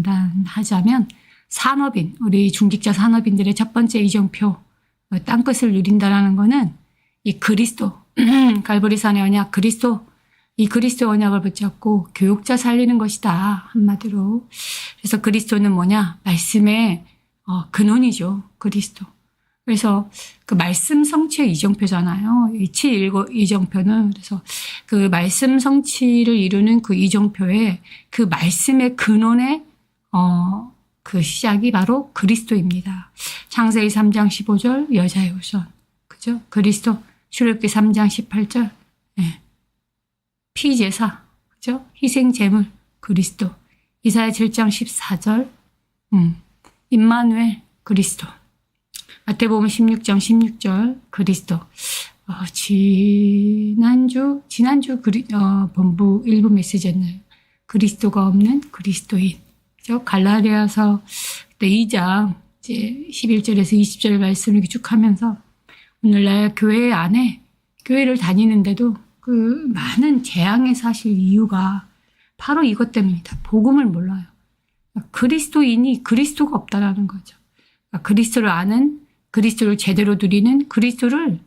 판단하자면 산업인, 우리 중직자 산업인들의 첫 번째 이정표, 땅끝을 누린다라는 거는 이 그리스도, 갈보리산의 언약, 이 그리스도 언약을 붙잡고 교육자 살리는 것이다. 한마디로. 그래서 그리스도는 뭐냐? 말씀의 근원이죠. 그리스도. 그래서 그 말씀 성취의 이정표잖아요. 719 이정표는. 그래서 그 말씀 성취를 이루는 그 이정표에 그 말씀의 근원의 그 시작이 바로 그리스도입니다. 창세기 3장 15절 여자의 후손. 그죠? 그리스도. 출애굽기 3장 18절. 네. 피제사. 그죠? 희생 제물. 그리스도. 이사야 7장 14절. 임마누엘. 그리스도. 마태복음 16장 16절. 그리스도. 지난주 본부 일부 메시지였나요? 그리스도가 없는 그리스도인. 갈라디아서 2장 이제 11절에서 20절 말씀을 쭉 하면서 오늘날 교회 안에 교회를 다니는데도 그 많은 재앙에 사실 이유가 바로 이것 때문이다. 복음을 몰라요. 그리스도인이 그리스도가 없다라는 거죠. 그리스도를 아는, 그리스도를 제대로 누리는, 그리스도를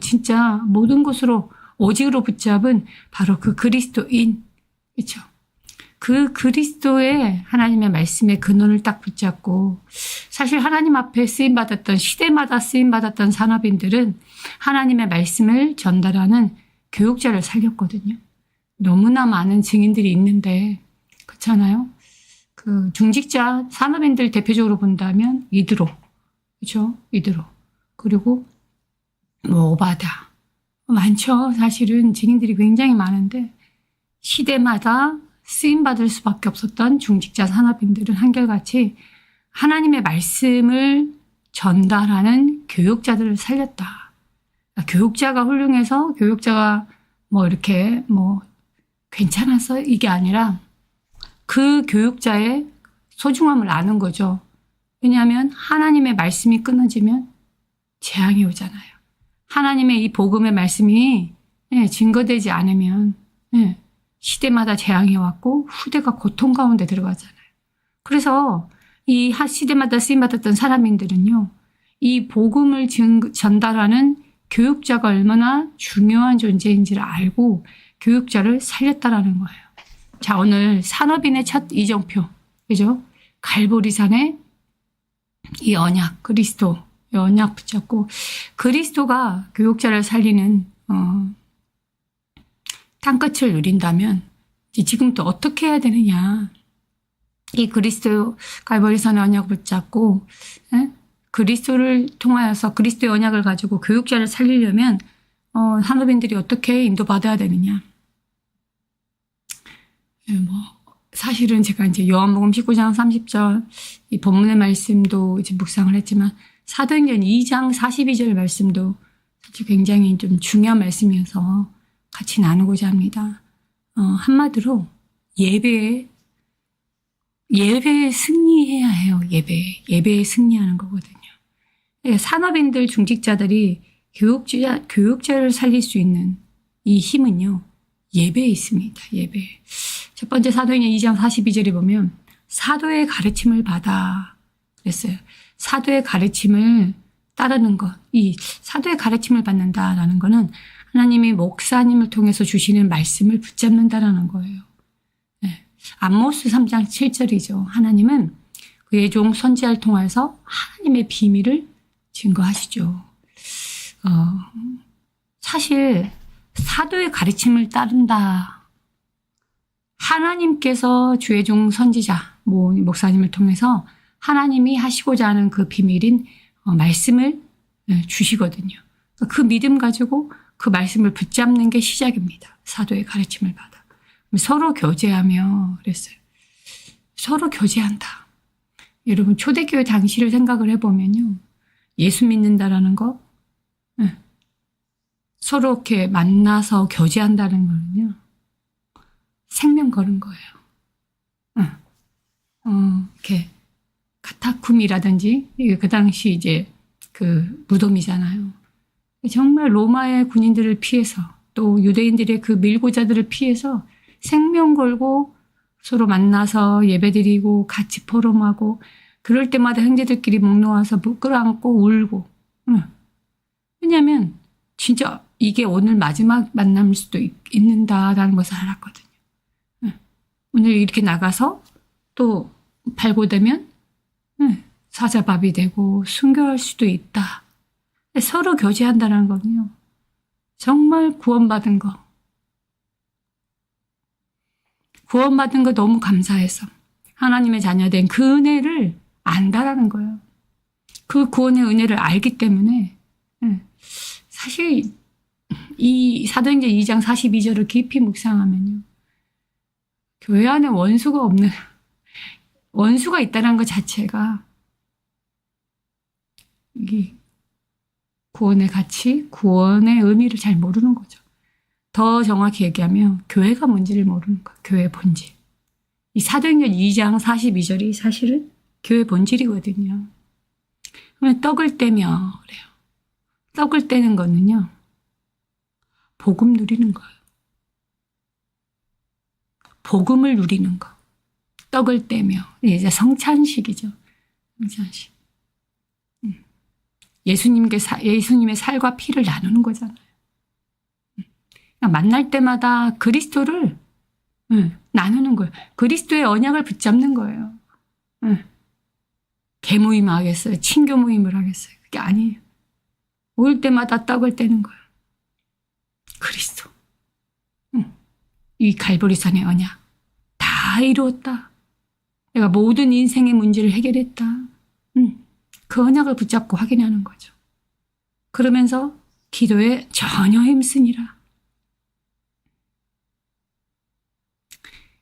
진짜 모든 것으로 오직으로 붙잡은 바로 그 그리스도인. 그렇죠? 그 그리스도의 하나님의 말씀의 근원을 딱 붙잡고 사실 하나님 앞에 쓰임받았던 시대마다 쓰임받았던 산업인들은 하나님의 말씀을 전달하는 교육자를 살렸거든요. 너무나 많은 증인들이 있는데 그렇잖아요. 그 중직자 산업인들 대표적으로 본다면 이드로, 그렇죠? 이드로. 그리고 오바다. 많죠. 사실은 증인들이 굉장히 많은데 시대마다 쓰임받을 수밖에 없었던 중직자 산업인들은 한결같이 하나님의 말씀을 전달하는 교육자들을 살렸다. 교육자가 훌륭해서 교육자가 이렇게 괜찮아서 이게 아니라 그 교육자의 소중함을 아는 거죠. 왜냐하면 하나님의 말씀이 끊어지면 재앙이 오잖아요. 하나님의 이 복음의 말씀이 증거되지 않으면 시대마다 재앙이 왔고 후대가 고통 가운데 들어가잖아요. 그래서 이 시대마다 쓰임받았던 사람인들은요. 이 복음을 전달하는 교육자가 얼마나 중요한 존재인지를 알고 교육자를 살렸다라는 거예요. 자, 오늘 산업인의 첫 이정표, 그죠? 갈보리산의 이 언약, 그리스도, 이 언약 붙잡고 그리스도가 교육자를 살리는 땅끝을 누린다면 지금부터 어떻게 해야 되느냐. 이 그리스도 갈보리산의 언약을 붙잡고 그리스도를 통하여서 그리스도의 언약을 가지고 교육자를 살리려면 산업인들이 어떻게 인도받아야 되느냐. 사실은 제가 이제 요한복음 19장 30절 이 본문의 말씀도 이제 묵상을 했지만 사도행전 2장 42절 말씀도 사실 굉장히 좀 중요한 말씀이어서 같이 나누고자 합니다. 한마디로 예배에 승리해야 해요. 예배에 승리하는 거거든요. 산업인들, 중직자들이 교육자를 살릴 수 있는 이 힘은요. 예배에 있습니다. 예배. 첫 번째 사도행전 2장 42절에 보면 사도의 가르침을 받아 그랬어요. 사도의 가르침을 따르는 것. 이 사도의 가르침을 받는다라는 거는 하나님이 목사님을 통해서 주시는 말씀을 붙잡는다라는 거예요. 암모스 3장 7절이죠. 하나님은 그의 종 선지자를 통해서 하나님의 비밀을 증거하시죠. 사실 사도의 가르침을 따른다. 하나님께서 주의 종 선지자, 목사님을 통해서 하나님이 하시고자 하는 그 비밀인 말씀을 주시거든요. 그 믿음 가지고 그 말씀을 붙잡는 게 시작입니다. 사도의 가르침을 받아. 서로 교제하며 그랬어요. 서로 교제한다. 여러분 초대교회 당시를 생각을 해보면요. 예수 믿는다라는 거 서로 이렇게 만나서 교제한다는 거는요. 생명 거는 거예요. 이렇게 카타쿰이라든지 그 당시 이제 그 무덤이잖아요. 정말 로마의 군인들을 피해서 또 유대인들의 그 밀고자들을 피해서 생명 걸고 서로 만나서 예배드리고 같이 포럼하고 그럴 때마다 형제들끼리 목 놓아서 끌어안고 울고. 왜냐하면 진짜 이게 오늘 마지막 만남일 수도 있는다라는 것을 알았거든요. 오늘 이렇게 나가서 또 발고되면 사자밥이 되고 순교할 수도 있다. 서로 교제한다는 거는요. 정말 구원받은 거 너무 감사해서 하나님의 자녀된 그 은혜를 안다라는 거예요. 그 구원의 은혜를 알기 때문에 사실 이 사도행전 2장 42절을 깊이 묵상하면요. 교회 안에 원수가 있다는 것 자체가 이 구원의 가치, 구원의 의미를 잘 모르는 거죠. 더 정확히 얘기하면 교회가 뭔지를 모르는 거예요. 교회의 본질. 이 사도행전 2장 42절이 사실은 교회 본질이거든요. 그러면 떡을 떼며 그래요. 떡을 떼는 거는요. 복음 누리는 거예요. 복음을 누리는 거. 떡을 떼며. 이제 성찬식이죠. 성찬식. 예수님의 살과 피를 나누는 거잖아요. 만날 때마다 그리스도를 나누는 거예요. 그리스도의 언약을 붙잡는 거예요. 개모임 하겠어요? 친교 모임을 하겠어요? 그게 아니에요. 올 때마다 떡을 떼는 거예요. 그리스도. 이 갈보리산의 언약. 다 이루었다. 내가 모든 인생의 문제를 해결했다. 그 언약을 붙잡고 확인하는 거죠. 그러면서 기도에 전혀 힘쓰니라.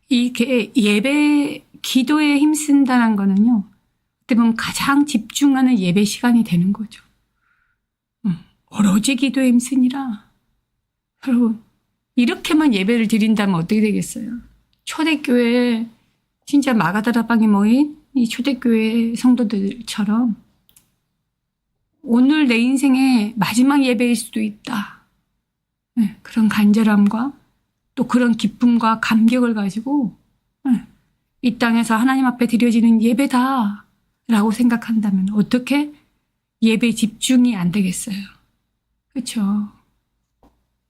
이게 기도에 힘쓴다는 거는요. 그때 보면 가장 집중하는 예배 시간이 되는 거죠. 오로지 기도에 힘쓰니라. 여러분, 이렇게만 예배를 드린다면 어떻게 되겠어요? 초대교회에 진짜 마가다라방에 모인 이 초대교회 성도들처럼 오늘 내 인생의 마지막 예배일 수도 있다. 그런 간절함과 또 그런 기쁨과 감격을 가지고 이 땅에서 하나님 앞에 드려지는 예배다라고 생각한다면 어떻게 예배 집중이 안 되겠어요? 그렇죠?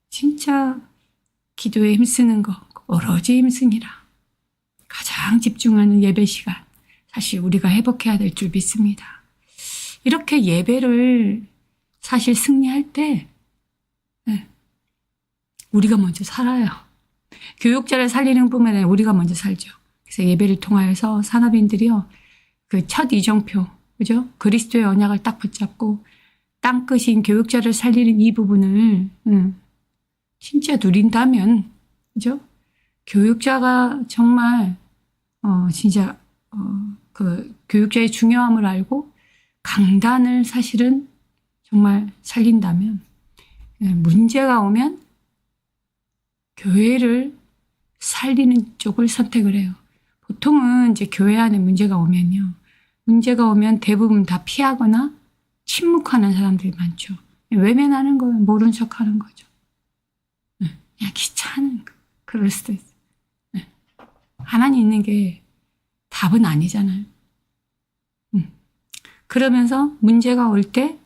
진짜 기도에 힘쓰는 거 오로지 힘쓰니라. 가장 집중하는 예배 시간 사실 우리가 회복해야 될 줄 믿습니다. 이렇게 예배를 사실 승리할 때 우리가 먼저 살아요. 교육자를 살리는 뿐만 아니라 우리가 먼저 살죠. 그래서 예배를 통하여서 산업인들이요. 그 첫 이정표, 그죠? 그리스도의 언약을 딱 붙잡고 땅끝인 교육자를 살리는 이 부분을 진짜 누린다면, 그죠? 교육자가 정말 진짜 그 교육자의 중요함을 알고 강단을 사실은 정말 살린다면 문제가 오면 교회를 살리는 쪽을 선택을 해요. 보통은 이제 교회 안에 문제가 오면 대부분 다 피하거나 침묵하는 사람들이 많죠. 외면하는 거예요. 모른 척 하는 거죠. 그냥 귀찮은 거. 그럴 수도 있어요. 하나님 있는 게 답은 아니잖아요. 그러면서 문제가 올 때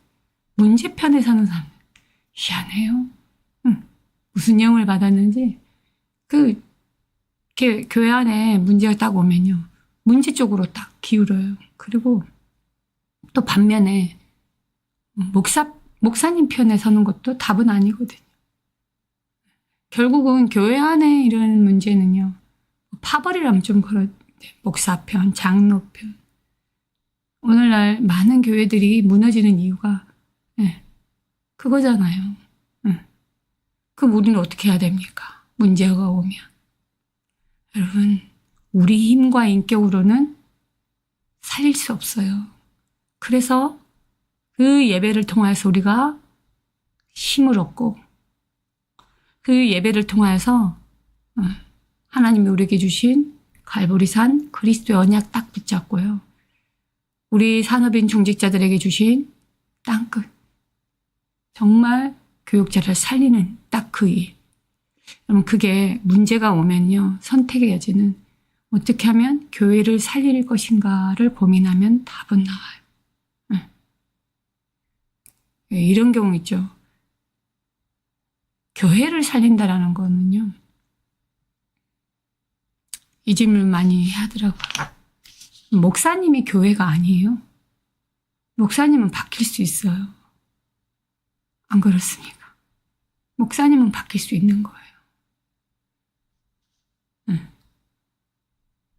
문제편에 서는 사람 희한해요. 무슨 영을 받았는지 교회 안에 문제가 딱 오면요. 문제 쪽으로 딱 기울어요. 그리고 또 반면에 목사님 편에 서는 것도 답은 아니거든요. 결국은 교회 안에 이런 문제는요. 파벌이라면 좀 그런데 목사 편, 장로 편. 오늘날 많은 교회들이 무너지는 이유가 그거잖아요. 그럼 우리는 어떻게 해야 됩니까? 문제가 오면. 여러분, 우리 힘과 인격으로는 살릴 수 없어요. 그래서 그 예배를 통해서 우리가 힘을 얻고 그 예배를 통해서 하나님이 우리에게 주신 갈보리산 그리스도의 언약 딱 붙잡고요. 우리 산업인 중직자들에게 주신 땅끝. 정말 교육자를 살리는 딱 그 일. 그러면 그게 문제가 오면요. 선택의 여지는 어떻게 하면 교회를 살릴 것인가를 고민하면 답은 나와요. 이런 경우 있죠. 교회를 살린다라는 거는요. 이 질문 많이 하더라고요. 목사님이 교회가 아니에요. 목사님은 바뀔 수 있어요. 안 그렇습니까? 목사님은 바뀔 수 있는 거예요.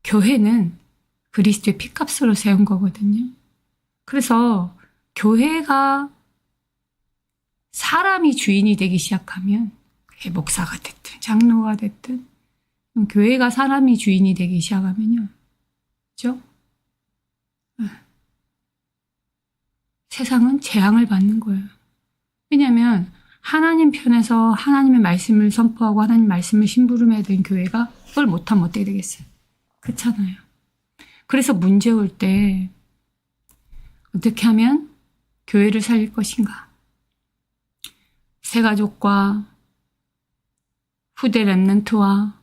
교회는 그리스도의 피값으로 세운 거거든요. 그래서 교회가 사람이 주인이 되기 시작하면 목사가 됐든 장로가 됐든 교회가 사람이 주인이 되기 시작하면요. 그죠? 세상은 재앙을 받는 거예요. 왜냐하면 하나님 편에서 하나님의 말씀을 선포하고 하나님 말씀을 심부름해야 되는 교회가 그걸 못하면 어떻게 되겠어요? 그렇잖아요. 그래서 문제 올 때 어떻게 하면 교회를 살릴 것인가? 새가족과 후대 렘넌트와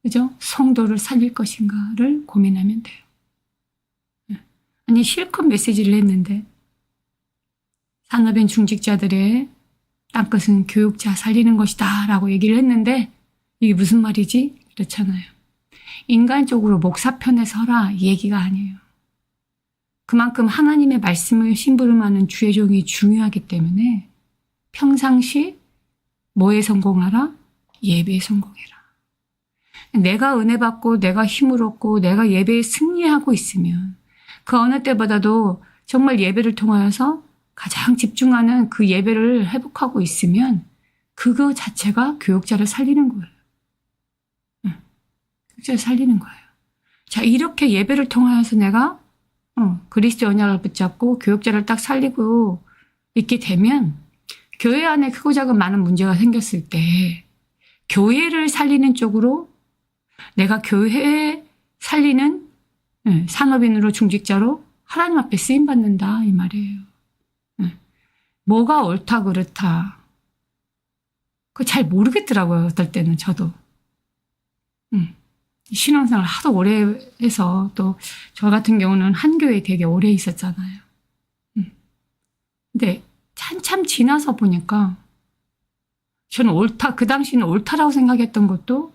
그죠? 성도를 살릴 것인가를 고민하면 돼요. 아니 실컷 메시지를 했는데 산업인 중직자들의 땅끝은 교육자 살리는 것이다 라고 얘기를 했는데 이게 무슨 말이지? 그렇잖아요. 인간적으로 목사 편에 서라 이 얘기가 아니에요. 그만큼 하나님의 말씀을 심부름하는 주의 종이 중요하기 때문에 평상시 뭐에 성공하라? 예배에 성공해라. 내가 은혜 받고 내가 힘을 얻고 내가 예배에 승리하고 있으면 그 어느 때보다도 정말 예배를 통하여서 가장 집중하는 그 예배를 회복하고 있으면 그거 자체가 교육자를 살리는 거예요. 교육자를 살리는 거예요. 자, 이렇게 예배를 통하여서 내가 그리스도 언약을 붙잡고 교육자를 딱 살리고 있게 되면 교회 안에 크고 작은 많은 문제가 생겼을 때 교회를 살리는 쪽으로 내가 교회에 살리는 산업인으로 중직자로 하나님 앞에 쓰임받는다 이 말이에요. 뭐가 옳다 그렇다 그거 잘 모르겠더라고요. 어떨 때는 저도 신앙생활을 하도 오래 해서 또 저 같은 경우는 한 교회에 되게 오래 있었잖아요. 근데 한참 지나서 보니까 저는 옳다, 그 당시는 옳다라고 생각했던 것도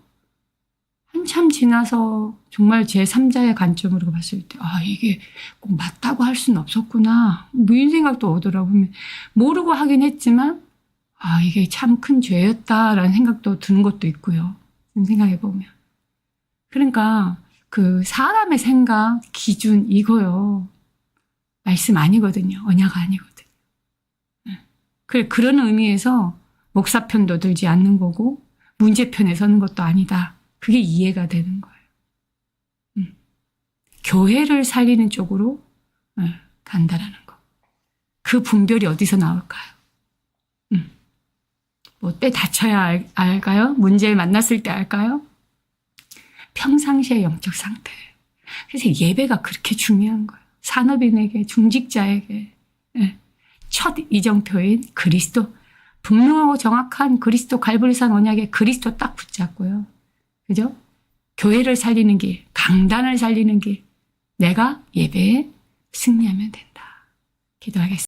한참 지나서 정말 제3자의 관점으로 봤을 때, 아, 이게 꼭 맞다고 할 수는 없었구나. 뭐 이런 생각도 오더라고요. 모르고 하긴 했지만, 아, 이게 참 큰 죄였다라는 생각도 드는 것도 있고요. 생각해보면. 그러니까 그 사람의 생각, 기준, 이거요. 말씀 아니거든요. 언약 아니거든요. 그런 의미에서 목사 편도 들지 않는 거고 문제편에 서는 것도 아니다. 그게 이해가 되는 거예요. 교회를 살리는 쪽으로 간다라는 거. 그 분별이 어디서 나올까요? 뭐 때 다쳐야 알까요? 문제를 만났을 때 알까요? 평상시의 영적 상태예요. 그래서 예배가 그렇게 중요한 거예요. 산업인에게, 중직자에게 첫 이정표인 그리스도, 분명하고 정확한 그리스도 갈보리산 언약의 그리스도 딱 붙잡고요. 그죠? 교회를 살리는 길, 강단을 살리는 길, 내가 예배에 승리하면 된다. 기도하겠습니다.